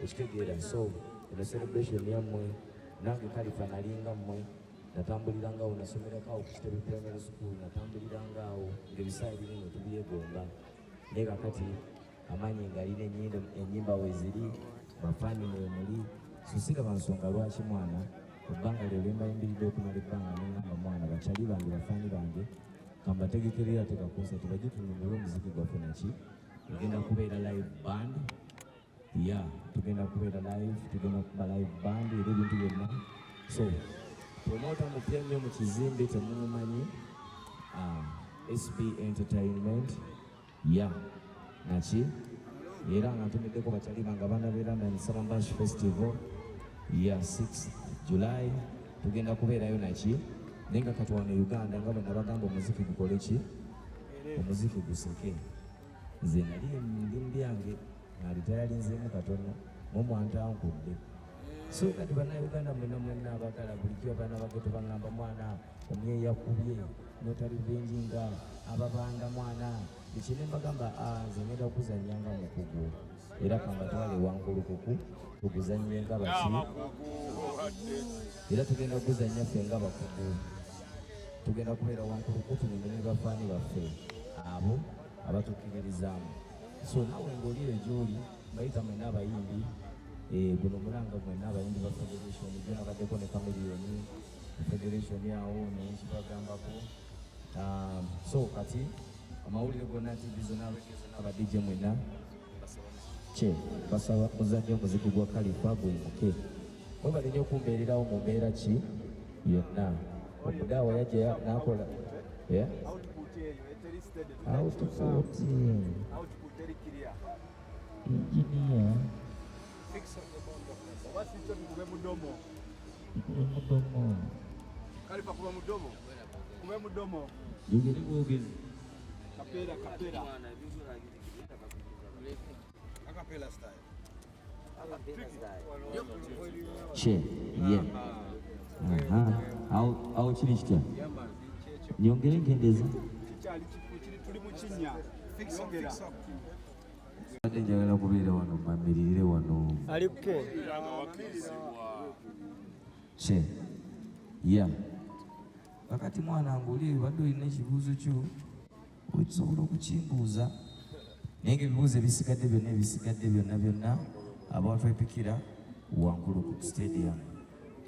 ekitegeera. So eno celebration yammwe nange Khalifa nalinga mmwe natambulirangaawo nasomerako ku Kitebe Primary School natambulirangaawo ng'ebisaala bino tubyegomba naye kakati amaanyi ng'alina ennyimba we ziri bafaani mwe muli so siraba nsonga lwaki mwana ebbanga lyo lyembayimbiridde okumala ebbanga nengamba mwana bakyali bange bafaani bange kambategekerera tekakunsa tibajje tunyumire omuziki gwaffe naki tugenda kubeera live band tugenda kubeera live tugenda kuba live band era ebintu byonna so promota mupya nnyo mu kizimbe temumumanyi SB Entertainment naki era nga ntumiddeko bakyali bange abaana beeranda ni Salambash Festival 6 July tugenda kubeerayo naki naye nga kati wano Uganda nga bwe nabagamba omuziki gukole ki omuziki guseke nze nali ndimu byange alityalinzeemu katono mumwantankudde so kati bannayuganda mwenna abagala bulijjo abaana bageto baŋŋamba mwana omyeyi yakubye notalivenji nga ababanda mwana ekine mbagamba nze ngenda okuzannyanga mukugu era kambatwale wankulukuku tuguzannye nga baki era tugenda okuzannya ffe nga bakugu tugenda kubeera wankuluku tunyumire ne bafaani baffe abo abatukkiririzaamu so nawe ng'oli gy'oli bayita mwenna abayimbi guno mulanga mwenna abayimbi ba federation gyo nakaddeko ne Chameleone federation yawo nekibagambako so kati amawulire gonna TV zonna aba DJ mwenna basaba muzadde omuziki gwa Khalifa gwimuke mwebale nnyo okumbeererawo mu mbeera ki yonna omudaawa yajja nakola output engineer mudomo Khalifa kuba mudomo kuba mudomo yogere bwogezi kapera akapela style awo kiri kitya nyongere ngendeza tuli mu kinnya yongera ate njagala kubeera wano mamiririre wano alikuke kakati mwana nguli badde olina ekibuuzo kyo okisobola okukimbuuza naye ngaebibuuzo ebisigadde byonna abatwepikira wankulu ku stadium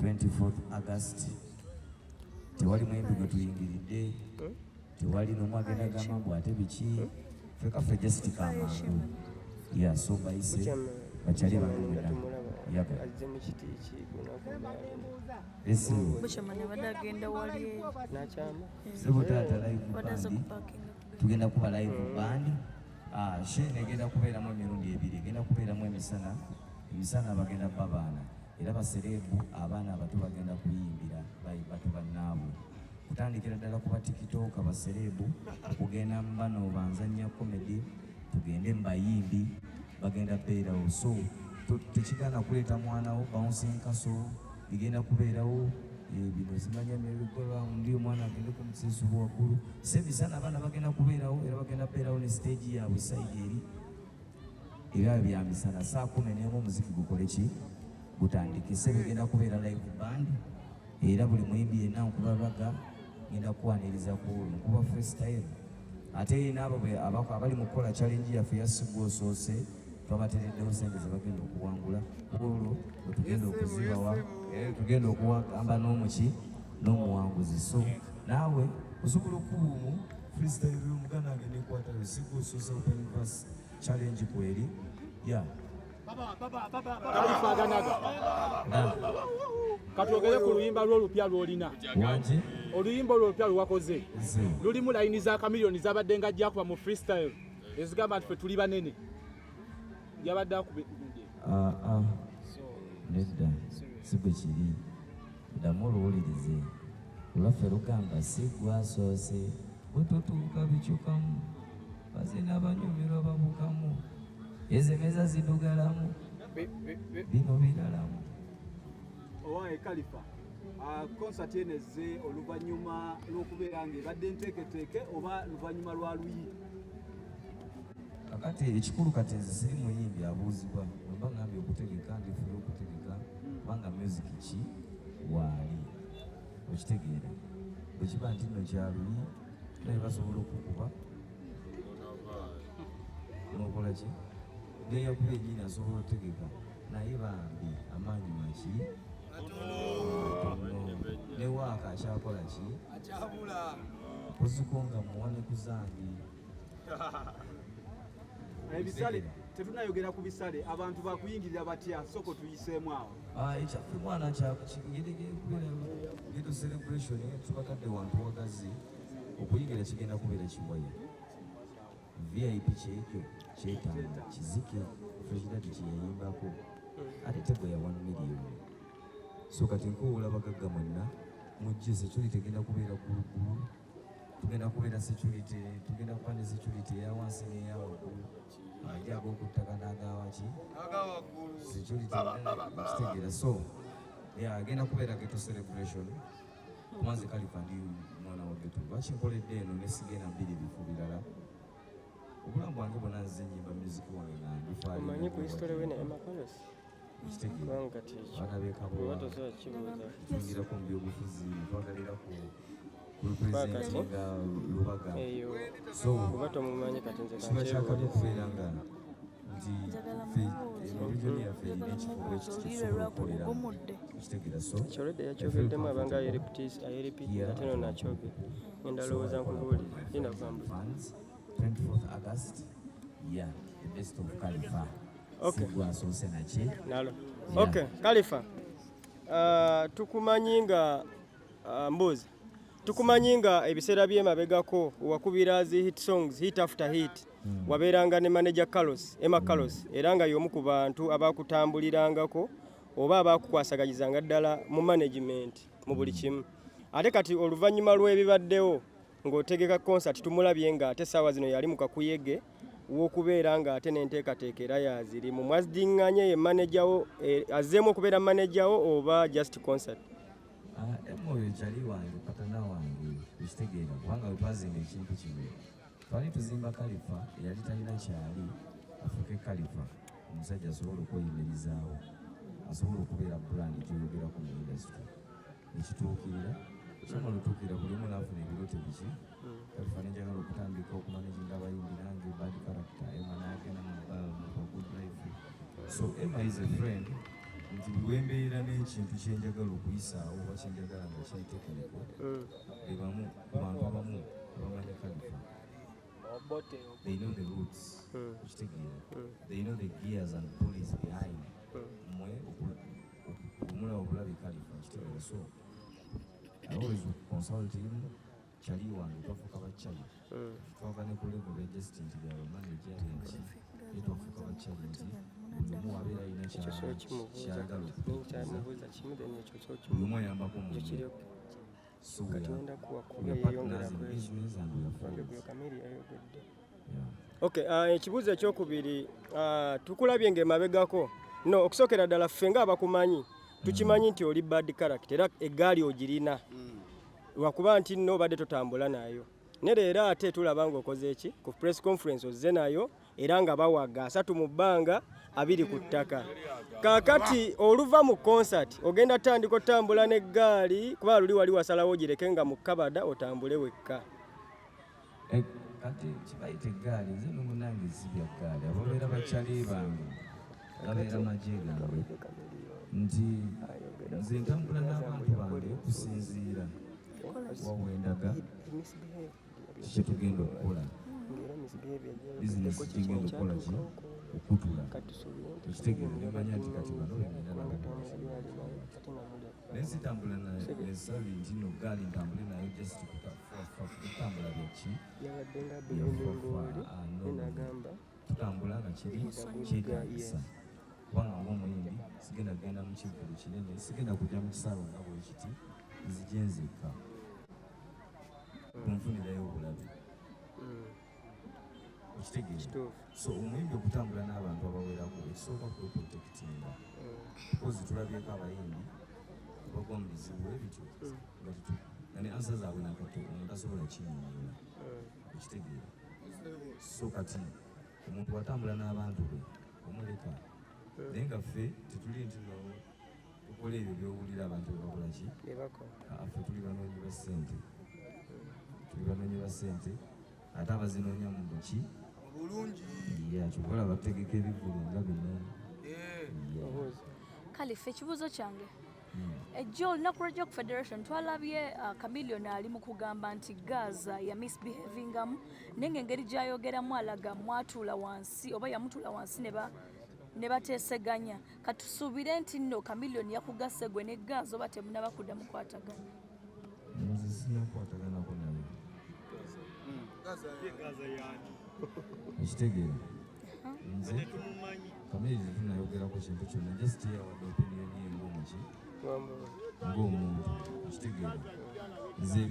24th August tewali muyimbi gwe tuyingiridde tewali n'omu agenda gamba mbu ate biki fekaffe just kamangu so bayise bakyali bamwena sebutaata live bandi tugenda kuba live bandi shene egenda kubeeramu emirundi ebiri egenda kubeeramu emisana bagenda babaana era basereebu abaana abato bagenda kuyimbira bato bannaabwe kutandikira ddala kuba tikitoka basereebu okugenda mu bano banzanya komedi tugende mubayimbi bagenda beerawo so tekigana kuleeta mwanawo baunsinkaso bigenda kubeerawo bino zimanya mebigolwa ndi omwana agende ku musinsubu waggulu sebisana abaana bagenda kubeerawo era bagenda beerawo ne stage yaabwe saidi eri era byamisana saa 11 omuziki gukole ki gutandikise bigenda kubeera live band era buli muyimbi yenna nkubabaga ngenda kuwaniriza ku nkuba freestyle ate n'abo abali mu kukola challenge yaffe ya Sigu Osoose twabatereddewo sente zebagenda okuwangula olwo wetugenda okuzibawa tugenda okuwagamba n'omuwanguzi so naawe osobola okubuumu freestyle omuganda agenda ekwatayo Sigu Osoose open verse challenge kweri Khalifa aganaga katwogere ku luyimba lw'olupya lw'olina oluyimba olw'olupya lwewakoze lulimu layini za Chameleone zabadde nga ajja kuba mu freestyle ezigamba nti ffe tuli banene yabadde akubedde nedda si bwe kiri ddamu oluwulirize olwaffe lugamba Sigu Asoose bwe tutuuka bikyukamu baze n'abanyumirwa babukamu ezemeza zidugalamu bino biralamu owaye Khalifa concert eneze oluvannyuma lw'okubeera ng'ebadde nteeketeeke oba luvannyuma lwa luyi kakati ekikulu kati nze siri muyimbi abuuzibwa mba ngambye okutegeka ndifuna okutegeka kubanga music ki waali okitegeera bwe kiba nti nno kyaluyi naye basobola okukuba nokola ki neyakuba enyini asobola okutegeka naye bambi amaanyi maki ne waaka akyakola ki koziko nga muwane kuzangi ebisale tetunayogera ku bisale abantu bakuyingirira batya soko tuyiseemu awo ekyaffe mwana kyakubeerageto celebration tubakadde wantu wagazi okuyingira kigenda kubeera kiwaya vip kyekyo kyetaano kizike freshidadi kyeyayimbako ate tebwe ya 1 million so kati nkuwula bagagga mwenna mujje security egenda kubeera kulugulu tugenda kubeera security tugenda kuba ne security eyawansi n'eyawaggulu ajaga okuttaka n'agawaki security kitegeera so agenda kubeera geto celebration kumanze kalifa ndi mwana wa geto lwaki nkoledde eno nesigenda mbiri bifo birala obulamu bwange bwonna nze nyimba music wange omanyi ku history wene emakolos baana bekabwatuyingira ku mbyobufuzi twagalira ku representinga lubaga so kiba kyakabi okubeera nga nti region yaffe erina ekifo ekitusobola okukoleramu kitegeera so kyolwedde yakyogeddemu abanga ayeripiti ate no nakyoge endalowooza nkubuulire linakambula 24th August, yeah, the best of Khalifa. Okay. Nalo. Yeah. Okay, Khalifa. Tukumanyinga mbuzi. Tukumanyinga ebiseera byemabegako wakubira zi hit songs hit after hit. Waberanga ne manager Carlos, Emma Carlos. Era nga y'omu ku bantu abakutambulirangako oba abakukwasaganyizanga ddala mu management mu buli kimu. Ate kati oluvannyuma lw'ebibaddewo ng'otegeka concert tumulabye nga ate saawa zino yali mu kakuyege w'okubeera nga ate n'enteekateeka era yaziri mu mwazidiŋŋanye ye manajawo azzeemu okubeera manajawo oba just concert oyo kyali wange patana wange ekitegeera kubanga we twazimba ekintu kimwe twali tuzimba Khalifa eyali talina kyali afuuke Khalifa omusajja asobola okweyimirizaawo asobola okubeera brand gyoyogerako mu industry ekituukirira Somo lutukira bulimu nafuna ebirooto biki Khalifa nenjagala okutandika okumanaginga abayimbi nange bad character Emma n'agenda mu good life so Emma is a friend nti bwembeera n'ekintu kyenjagala okuyisaawo oba kyenjagala nga kiri tekiniko bebamu ku bantu abamu abamanyi Khalifa they know the roots okitegeera they know the gears and pulleys behind mwe okumulawo obulabi Khalifa okitegeera so I always consult him. Chali wange twafuuka bakyali twava ne ku level register nti byaba manager nti twafuuka bakyali nti buli omu abeera alina kyayagala okutuukiza buli omu ayambako munne so ekibuuzo ekyokubiri tukulabye ng'emabegako no okusookera ddala ffe ng'abakumanyi tukimanyi nti oli bad character era eggaali ogirina lwakuba nti nno obadde totambula nayo ne leero ate tulaba ng'okoze eki ku press conference ozze nayo era nga bawaga 3 mu bbanga 2 ku ttaka kaakati oluva mu concert ogenda tandika otambula n'eggaali kuba luli wali wasalawo ogireke nga mu kabada otambule wekka kati kibayita eggaali nze n'omunange sibya ggaali ababeera bakyali bange babeera magye gange nti nze ntambula n'abantu bange okusinziira wawendaga kyetugenda okukola bizinesi gyengenda okukola ki okutula ekitegeero nemanya nti kati bano bengenda naye sitambula nesali nti no gaali ntambule nayo just kutambula byaki tutambula nga kiri kyetagisa kubanga ng'omuyimbi sigenda kugenda mu kivulu kinene sigenda kujja mu kisalo nga bwekiti nzijenzeka kunfunirayo obulabe okitegeera so omuyimbi okutambula n'abantu abawerako ekisooka kweprotektinga kozi tulabyeko abayimbi bagwa mu bizibu ebityo nga ne ansa zaabwe nakato omuntu asobola kinyinyira okitegeera so kati omuntu watambula n'abantu be omuleka naye nga ffe tetuli nti no tukola ebyo byowulira abantu bebakola ki ffe tuli banoonyi ba ssente ate abazinoonya mu buki kyokola bategeka ebivulu nga bino. kale ffe ekibuuzo kyange ejjo olunaku lw'Jock Federation twalabye Chameleone ali mu kugamba nti Gaza ya misbehavingamu naye ng'engeri gy'ayogeramu alaga mwatuula wansi oba yamutuula wansi ne bateeseganya katusuubire nti nno Chameleone yakugasse gwe ne Gaza oba temunaba kudda mukwatagana. Nze sinakwataganako naye ekitegeera nze Chameleone tetunayogerako kintu kyonna just yawadde opinion ye ng'omuntu ekitegeera nze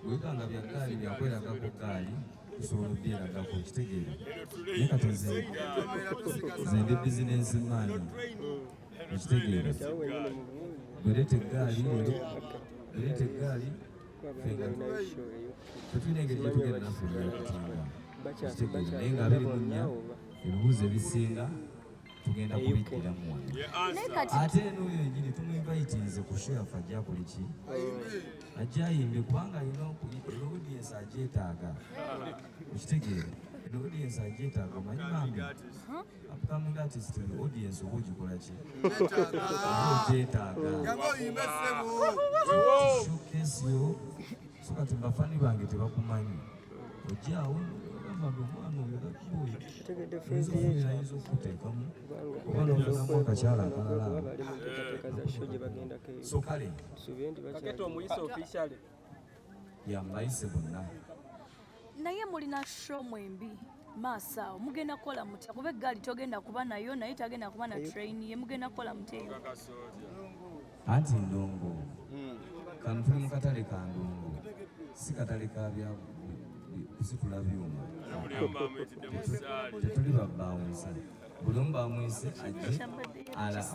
bwebanga bya gaali byakweragako gaali tusobola obyeragako ekitegeera naye kati nze ndi bizinensi maani ekitegeera bwereeta eggaali tetulina engeri gyetugenda naffe byakutinga ekitegeera naye nga 24 ebibuuzo ebisinga tugenda kubiddiramu wano ate n'oyo yenyini tumwinvayitinze ku show yaffe ajja akole ki ajja ayimbe kubanga alina audience agyetaaga ekitegeera audience agyetaaga omanyi bambi upcoming artist audience oba ogikola ki ogyetaaga showcase yo so kati bafani bange tebakumanyi ojjaawo omwana oyo gakuoyo ayinza okuteekamu oba nogamu akakyala akalala so kale yambayise bonna naye mulina show mwembi maaso awo mugenda kukola mutya kuba eggaali togenda kuba nayo naye tagenda kuba na train ye mugenda kukola mutya eyo anti ndongo kano tuli mu katale ka ndongo si katale ka bya kusitula byuma tetuli babbawunsa buli omu bamwise ajje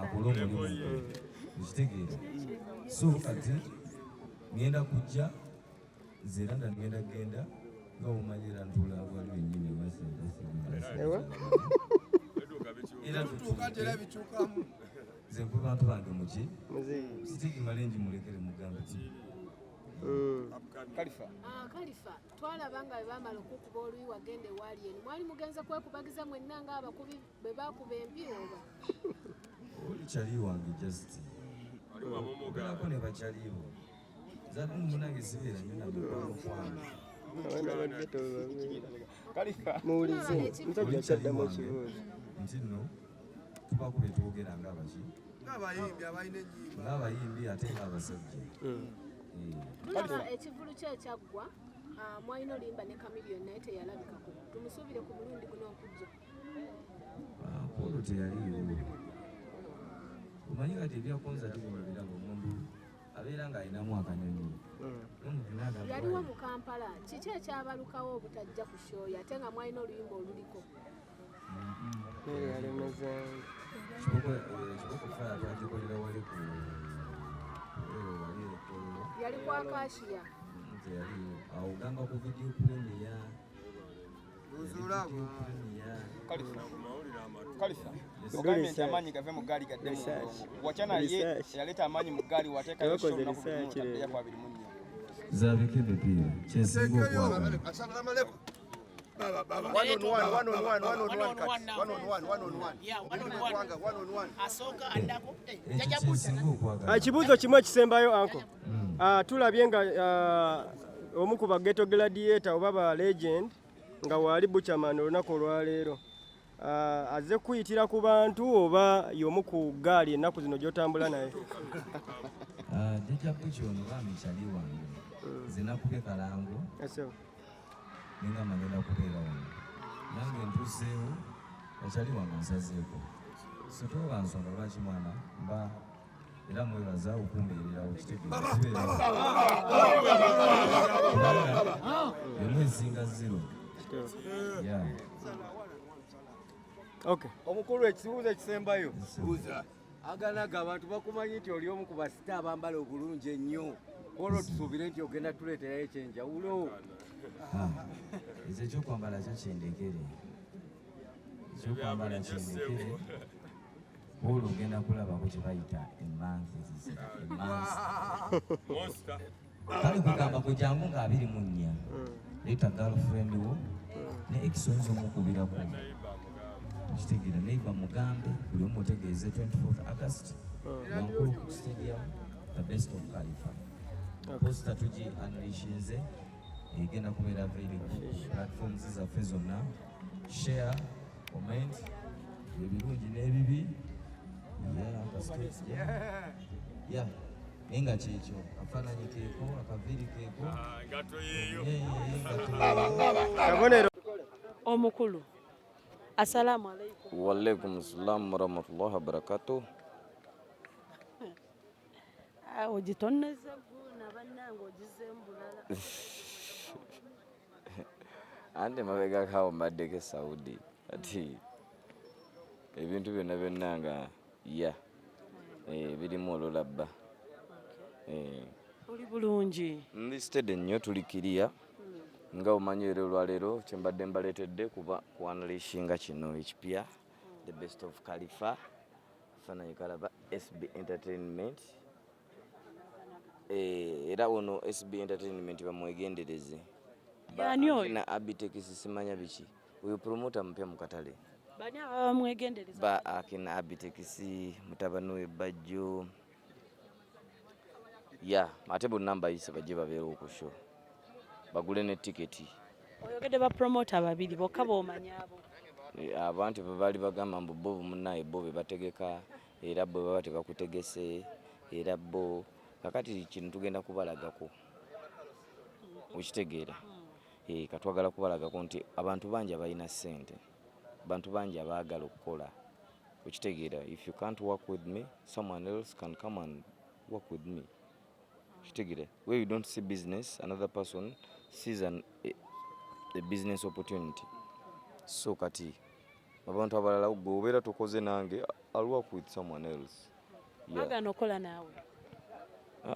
akole omulimu ekitegeera so kati ngenda kujja nze era ndagenda genda nga omanyira ntula wali wennyini era nze nkwe bantu bange muki sitigimale nji mulekere mugambe ki Kalifa twalaba nga bamala okukuba oluyi wagenda ewaali eno mwali mugenza kwekubagiza mwenna ng'abakubi bwe bakuba empiro oba oli kyali wange just ogerako ne bakyalibo zati munange sibeera nnyo namukwano muwulize musajja kyaddamu ekibuuzo nti nno tubakube twogera ng'abaki ng'abayimbi ate ng'abasajja tulaba ekivulu kye ekyaggwa mwalina olimba ne Chameleone naye teyalabikako tumusuubire ku mulundi guno okujja olwo teyaliiwo omanyi kati ebya konsati bino birabo omuntu abeera ng'alinamu akanyonyi yaliwo mu Kampala kiki ekyabalukawo obutajja ku show ate nga mwalina oluyimba oluliko kibokofaya twagikolera wali ku yali kwa Kashiya awo gamba ku video premier Kalifa ogambye nti amaanyi gave mu gaali gadde mu wachana ye yaleta amaanyi mu gaali wateekayo show na kuya kwa 24 zabike bepira kyesinga okwagala ekibuuzo kimu ekisembayo anko tulabye nga omu ku bageto gladiator oba ba legend nga waali buchaman olunaku olwaleero azze kuyitira ku bantu oba y'omu ku gaali ennaku zino gy'otambula naye jjajja buchono bambi kyali wange nze nakubye kalango ninga magenda kubeera wano nange ntuseewo akyali wange nsazeeko sitoba nsonga lwaki mwana mba era mwebaza okumbeererawo emu esinga 0 omukulu ekibuuzo ekisembayo aganaga abantu bakumanyi nti oli omu ku basita abambala obulungi ennyo olwo tusuubire nti ogenda tuleeterayo ekyenjawulo ekyo ekyokwambala kyo kyendekere ekyokwambala kyendekere olwo ogenda kulabako kye bayita emanzi kale kugamba gwe jangu nga 24 leeta girlfriend wo ne ekisonzi omukubirako kitegeera neiba mugambe buli omu otegeeze 24th August wankulu ku stadium the best of Khalifa posta tugi unleashinze egenda kubeera available ku platforms zaffe zonna share comment ebirungi n'ebibi ya naye nga kyekyo akafaananyi keeko akaviiri keeko kabonero omukulu assalamu alaikum. Waalaikum salam warahmatullahi wabarakatuh. Ogitonneza guna bannange ogizembulala. Ande mabega kawo mbaddeko Saudi ati ebintu byonna byonna nga birimu olulabba. Oli bulungi. Ndi stede nnyo tulikiriya nga omanyi era olwaleero kyembadde mbaleetedde kuba kuanalishinga kino ekipya the best of Khalifa faananyi kalaba SB Entertainment era ono SB Entertainment bamwegendereze yani oyo na Abitekisi simanya biki oyo promoter mpya mu katale bani abamwegendereza ba akina Abitekisi mutabani we Bajjo ate bonnamba yise bajje babeera okusho bagule ne tiketi. Oyogedde ba promoter babiri bokka b'omanyi abo. Abantu baali bagamba mbu bo munnaye bo be bategeka era bo baba tebakutegese era bo kakati kino tugenda kubalagako okitegeera katwagala kubalagako nti abantu bangi abalina ssente abantu bangi abaagala okukola okitegeera if you can't work with me someone else can come and work with me okitegeera where you don't see business another person sees a business opportunity so kati abantu abalala gwe obeera tokoze nange I'll work with someone else agano kola naawe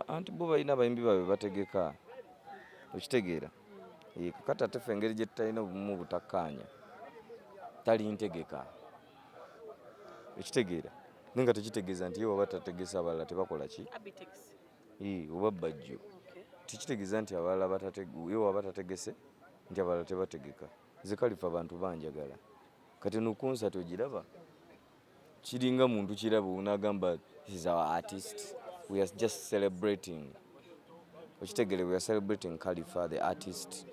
anti bo balina abayimbi babe bategeka okitegeera kakati ate ffe engeri gye tutalina obumu butakkaanya tali ntegeka okitegeera naye nga tekitegeeza nti ye waba tategesa abalala tebakola ki oba Bajjo tekitegeeza nti abalala ye waba tategese nti abalala tebategeka nze Khalifa abantu banjagala kati nukonsati ogiraba kiringa muntu kiraba unagamba is our artist we are just celebrating okitegeere we are celebrating Khalifa the artist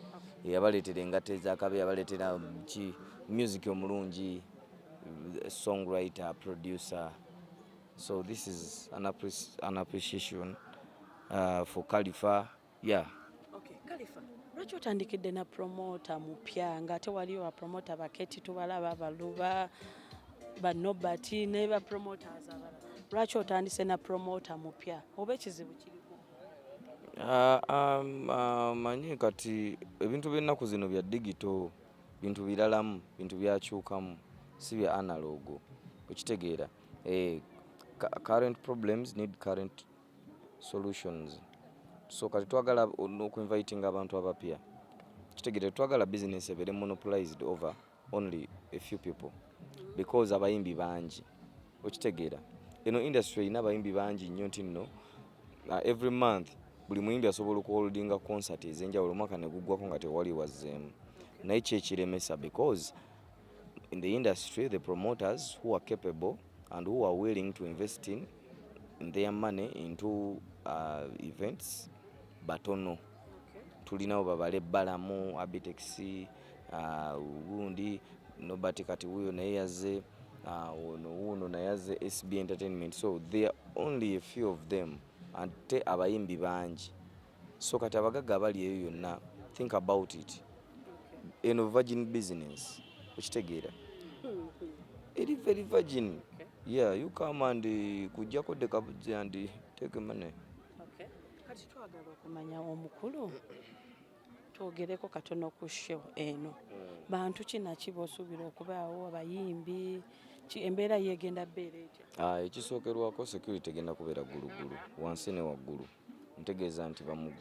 yabaleetera engatte ezakabe yabaleetera ki music omulungi songwriter producer so this is an appreciation for Khalifa Okay, Khalifa lwaki otandikidde na promoter mupya ng'ate waliwo ba promoter baketi tubalaba baluba ba Nobati ne ba promoters abalala lwaki otandise na promoter mupya oba ekizibu kiriko? Manyi kati ebintu by'ennaku zino bya digital bintu biralamu bintu byakyukamu si bya analogo okitegeera current problems need current solutions so kati twagala okuinviting abantu abapya kitegeere twagala business ebeere monopolized over only a few people because abayimbi bangi okitegeera eno industry erina abayimbi bangi nnyo nti nno every month buli muyimbi asobola okuholdinga concert ez'enjawulo omwaka ne guggwako nga tewali wazzeemu naye kyekiremesa because in the industry the promoters who are capable and who are willing to invest in their money into events batono tulinawo babale Balamu Abitekisi ugundi Nobati kati wuyo naye yazze wuno naye yazze SB Entertainment so there are only a few of them ate abayimbi bangi so kati abagaga abali eyo yonna think about it eno virgin business okitegeera eri very virgin you come and kujjako dekabuze and take money. Kati twagala okumanya omukulu twogereko katono ku show eno bantu kinaki bosuubira okubaawo abayimbi embeera yegenda bbeera etya? Ekisookerwako security egenda kubeera gulugulu wansi ne waggulu ntegeeza nti bamu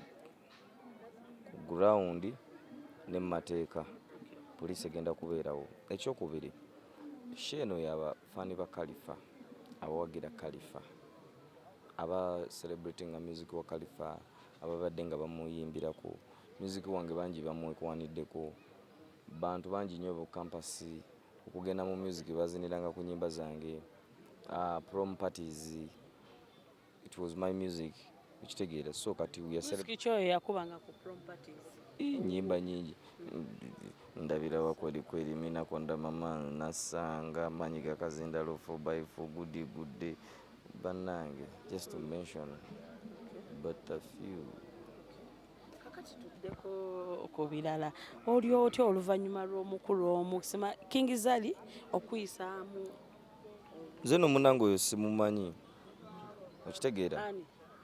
ku ground ne mateeka poliisi egenda kubeerawo. Ekyokubiri show eno y'abafaani ba Khalifa abawagira Khalifa aba celebrating music wa Khalifa ababadde nga bamuyimbirako music wange bangi bamwekwaniddeko bantu bangi nnyo bu campus okugenda mu music baziniranga ku nyimba zange prom parties it was my music ukitegeera so kati kyo yakubanga ku prom parties nyimba nyingi ndabira wakweli kweli mina konda mama nasanga manyiga kazinda lo 4x4 good day banange just to mention but a few kakati tuddeko ku birala oli otyo oluvannyuma lw'omukulu omusima King Zali okuyisaamu zeno munango oyo simumanyi okitegeera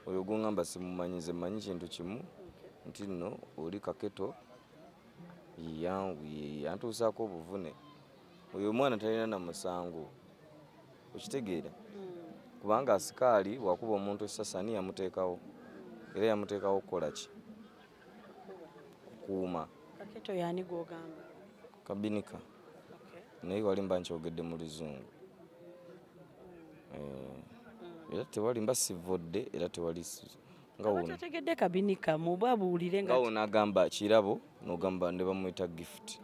oyo gongamba simumanyi ze manyi kintu kimu nti nno oli Kaketo yantuusaako obuvune oyo omwana talina na musango okitegeera kubanga asikaali wakuba omuntu esasani yamuteekawo era yamuteekawo okukola ki kukuuma Kaketo yani gwogamba Kabinika naye wali mba nkyogedde mu Luzungu era tewali mba sivodde era tewali tategedde Kabinika mubabuulire nga nagamba kirabo nogamba ne bamuyita gift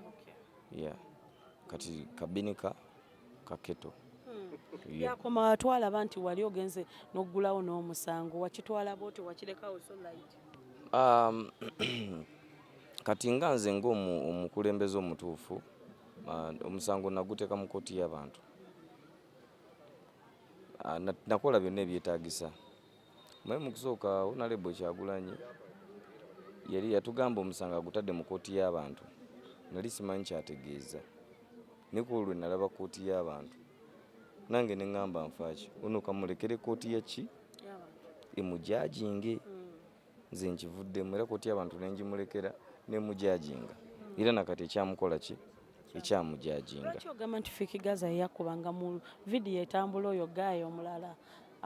kati Kabinika Kaketo yakoma watwalaba nti wali ogenze n'oggulawo n'omusango wakitwala bwoti wakirekawo so light kati nga nze ng'omukulembeze omutuufu omusango naguteeka mu kooti y'abantu nakola byonna ebyetaagisa naye mu kusooka Honorable Kyagulanyi yali yatugamba omusango agutadde mu kooti y'abantu nali simanyi kyategeeza ne ku olwo nalaba kooti y'abantu nange ne ŋŋamba nfaaki ono kamulekere kooti yaki emujajinge nze nkivuddemu era kooti y'abantu nenjimulekera nemujajinga era nakati ekyamukola ki ekyamujajinga lwaki ogamba nti Fiki Gaza yakubanga mu vidiyo etambula oyo gaayo omulala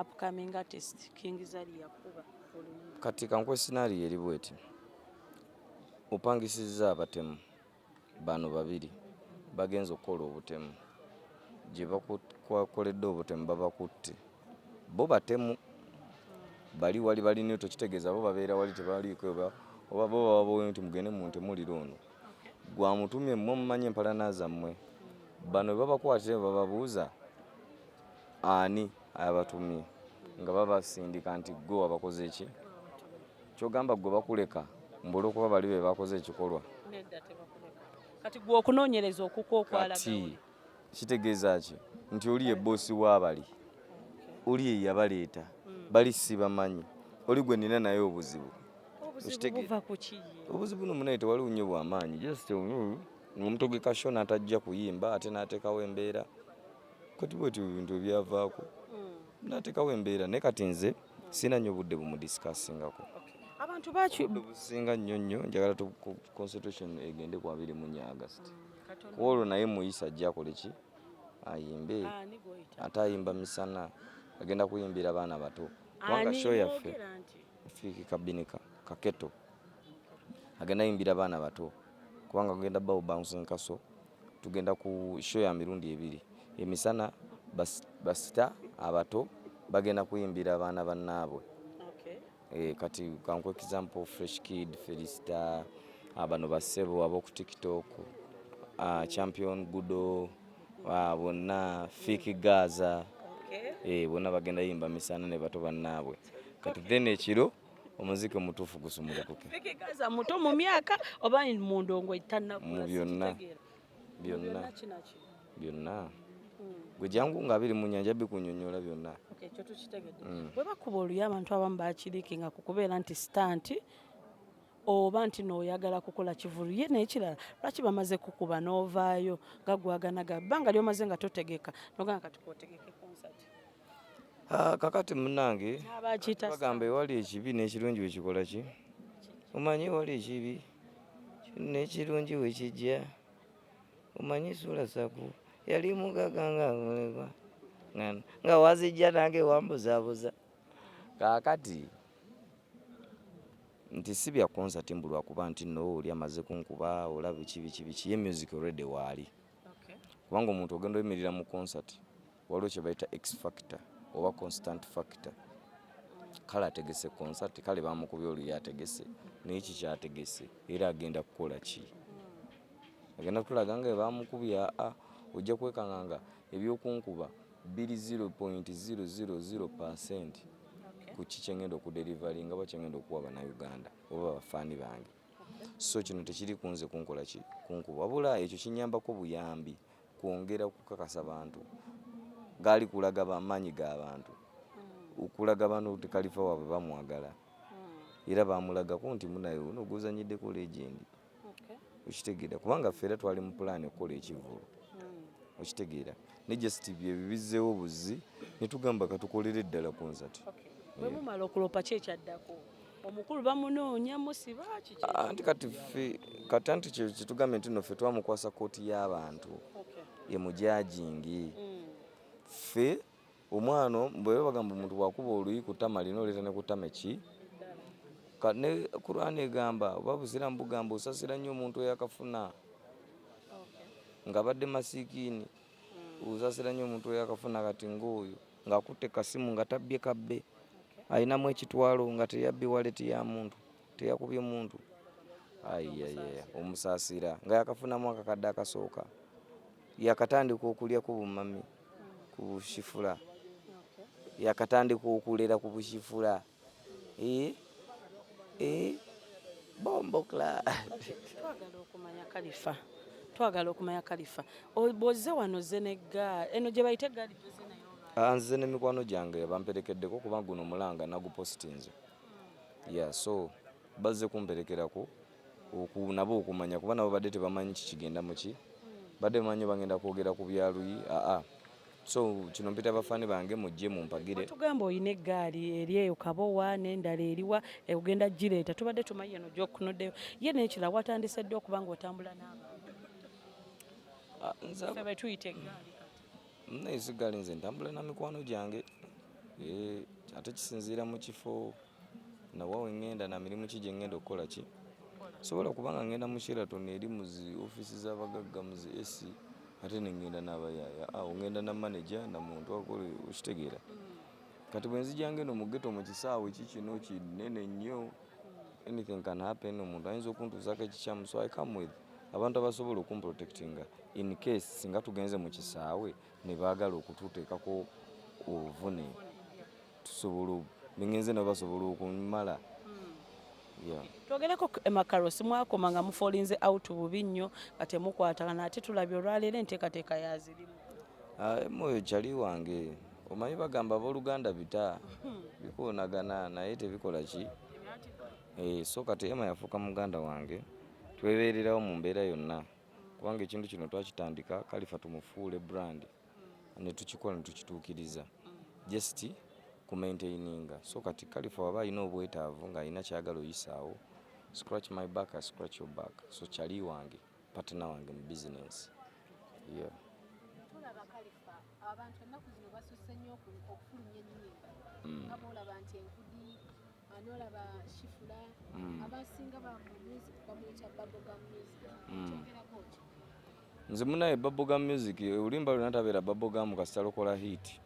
upcoming artist King Zali yakuba kati kankwe scenario eri bweti opangisizza abatemu bano babiri bagenza okukola obutemu gye bakoledde obutemu babakutte bo batemu bali wali balina tokitegeeza bo babeera wali tebaliiko oba bo bababowe nti mugende mu ntemuliro ono gwamutumye mmwe mumanyi empalana zammwe bano babakwatire bababuuza ani abatumye nga babasindika nti gwe wabakoze ki kyogamba gwe bakuleka mbula okuba bali be bakoze ekikolwa kati gwe okunoonyereza okukwalaga kati kitegeeza ki nti oli ye boosi w'abali oli ye yabaleeta bali si bamanyi oli gwe nina naye obuzibu obuzibu nomunaye tewali unye bw'amaanyi just omutoge Kashona atajja kuyimba ate n'ateekawo embeera kati bwetyo ebintu ebyavaako n'ateekawo embeera naye kati nze sina nnyo budde bumudisikassingako abantu businga nnyo njagala constitution egende ku 24 August ku olwo naye muyisa ajja akole ki ayimbe ate ayimba misana agenda kuyimbira abaana bato kubanga show yaffe Fiki Kabinika Kaketo agenda yimbira abaana bato kubanga kugenda bawo bouncing kaso tugenda ku show ya mirundi ebiri emisana basita abato bagenda kuyimbira abaana bannaabwe kati kankwe example Fresh Kid Felista abano basebo abo ku TikTok Champion Gudo bonna Fiki Gaza bonna bagenda yimba misana ne bato bannaabwe kati then ekiro omuziki omutuufu gusumulukuke Fiki Gaza muto mu myaka oba mu ndongo etannakula byonna gwe jangu nga abiri mu nnyanja bikunyonyola byonna ekyo tukitegedde bwe bakuba oluya abantu abamu bakiriikinga ku kubeera nti stanti oba nti n'oyagala kukola kivulu ye n'ekirala lwaki bamaze kukuba n'ovaayo nga gwaganaga bbanga lyomaze nga totegeka nogamba kati kootegeke konsati kakati munnange bagamba ewali ekibi n'ekirungi wekikola ki omanyi ewali ekibi n'ekirungi wekijja omanyi sula saku yali mugaga nga wazijja nange wambuzaabuza kakati nti si bya konsati mbu lwakuba nti no oli amaze kunkuba olaba biki ye music already waali kubanga omuntu ogenda oyimirira mu konsati waliwo kye bayita X factor oba constant factor kale ategese concert kale bamukubye oli ategese naye kikyategese era agenda kukola ki agenda kulaga nga bamukubye ojja kwekanganga ebyokunkuba 0.000% ku kikyengenda okudelivaringa oba kyengenda okuwa bannayuganda oba bafaani bange so kino tekiri kunze kunkola ki kunkuba wabula ekyo kinyambako buyambi kwongera kukakasa bantu gaali kulaga bamaanyi g'abantu okulaga bantu nti Khalifa waabwe bamwagala era bamulagako nti munaye uno guzanyiddeko legend okitegeera kubanga ffe era twali mu pulaani okukola ekivulu okitegeera ne just byebibizzeewo buzzi ne tugamba katukolere eddala concert bwe mumala okulopa ki ekyaddako omukulu bamunoonya musiba kiki anti kati ffe kati anti kitugambe nti nno ffe twamukwasa kooti y'abantu emujajingi ffe omwana bwe bagamba omuntu bwakuba oluyi kutama lino oleeta ne kutama ki ne Qur'an egamba oba buziramu bugamba osasira nnyo omuntu eyakafuna nga badde masikiini osasira nnyo omuntu eyakafuna kati ng'oyo ng'akutte kasimu nga tabbye kabbe ayinamu ekitwalo nga teyabbye waleti ya muntu teyakubye muntu ayiyaya omusaasira nga yakafunamu akakadde akasooka yakatandika okulya ku bumami ku bushifula yakatandika okulera ku bushifula bombokla twagala okumanya Khalifa bw'ozze wano zze neggaali eno gye bayita eggaali gyozze nayo nze n'emikwano gyange bamperekeddeko kuba guno mulanga nagupositinze so bazze kumperekerako nabo okumanya kuba nabo badde tebamanyi kikigenda muki badde bamanyi bagenda kwogera ku byaluyi so kino mpita abafaani bange mujje mumpagire tugamba olina eggaali eri eyo Kabowa n'endala eriwa egenda gireeta tubadde tumanyi eno gy'okunoddeyo ye n'ekira watandise dde okuba ng'otambula n'abantu be tuyita eggaali nnayiza eggaali nze ntambula na mikwano gyange ate kisinziira mu kifo nawa we ŋŋenda na mirimu ki gye ŋŋenda okukola ki sobola kubanga ŋŋenda mu Sheraton eri mu zi ofiisi z'abagagga mu zi esi ate neŋŋenda n'abayaaya ŋŋenda na manager na muntu akole okitegeera kati bwe nzijanga eno mu ghetto mu kisaawe kikino kinene nnyo anything can happen omuntu ayinza okuntuusaako ekikyamu so I come with abantu abasobola okumprotectinga in case singa tugenze mu kisaawe ne baagala okututeekako obuvune tusobola nengenze nabo basobola okumala twogereko emakarosi mwakoma nga mufolinze out bubi nnyo nga temukwatagana ate tulabye olwaleero enteekateeka yazirimu moyo kyali wange omanyi bagamba abooluganda bita bikoonagana naye tebikola ki so kati Emma yafuuka muganda wange twebeererawo mu mbeera yonna kubanga ekintu kino twakitandika Khalifa tumufuule brand ne tukikola ne tukituukiriza just kumaintaininga so kati Khalifa waba alina obwetaavu ng'alina kyagala oyisaawo scratch my back I scratch your back so kyali wange partner wange mu business tulaba Khalifa abantu ennaku zino basusse nnyo okufulumya ennyimba nga boolaba nti enkudi n'olaba shifula abasinga ba music bamuyita bubblegum music kyogerako ki nze munaye bubblegum music olimba lwena tabeera bubblegum kasita lokola hit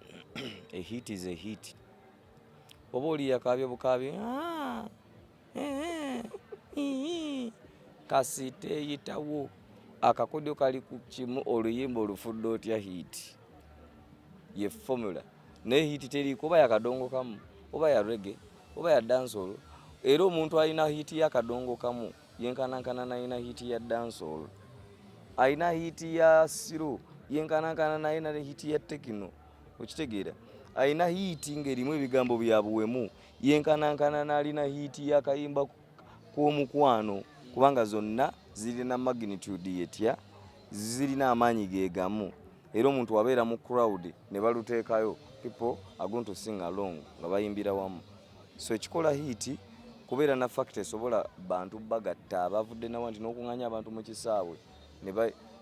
a hit is a hit oba oli yakaabye bukaabye kasi teeyitawo akakodyo kali ku kimu oluyimba olufudde otya hit ye formula naye hit teriiko oba yakadongo kamu oba ya reggae oba ya dancehall era omuntu alina hit yakadongo kamu yenkanankana nalina hit ya dancehall alina hit ya siro yenkanankana nalina hit ya tekino okitegeera alina hit ng'erimu ebigambo bya buwemu yenkanankana nalina hit y'akayimba k'omukwano kubanga zonna zirina magnitude yetya zirina amaanyi geegamu era omuntu wabeera mu crowd ne baluteekayo people are going to sing along nga bayimbira wamu so ekikola hit kubeera na fact esobola bantu bagatta abavudde nawa nti n'okuŋŋanya abantu mu kisaawe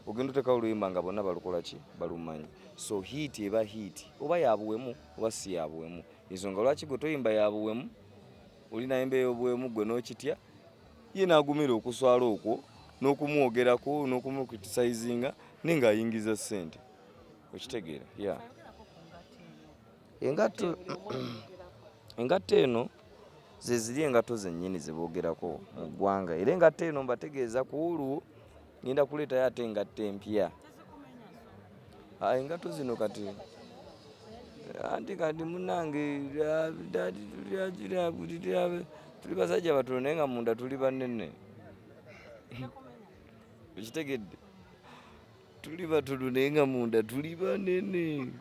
ogenda oteekawo oluyimba nga bonna balukola ki balumanyi so hit eba hit oba yabuwemu oba si yabuwemu ensonga lwaki gwe toyimba yabuwemu olina yimba ey'obuwemu gwe n'okitya ye n'agumira okuswala okwo n'okumwogerako n'okumukriticizinga naye ng'ayingiza ssente okitegeera engatto eno ze ziri engatto zennyini ze boogerako mu ggwanga, era engatto eno mbategeeza ku olwo ngenda kuleetayo ate engatto empya. Engatto zino kati anti kati munnange tuli basajja batono naye nga munda tuli banene. Okitegedde? Tuli batono naye nga munda tuli banene.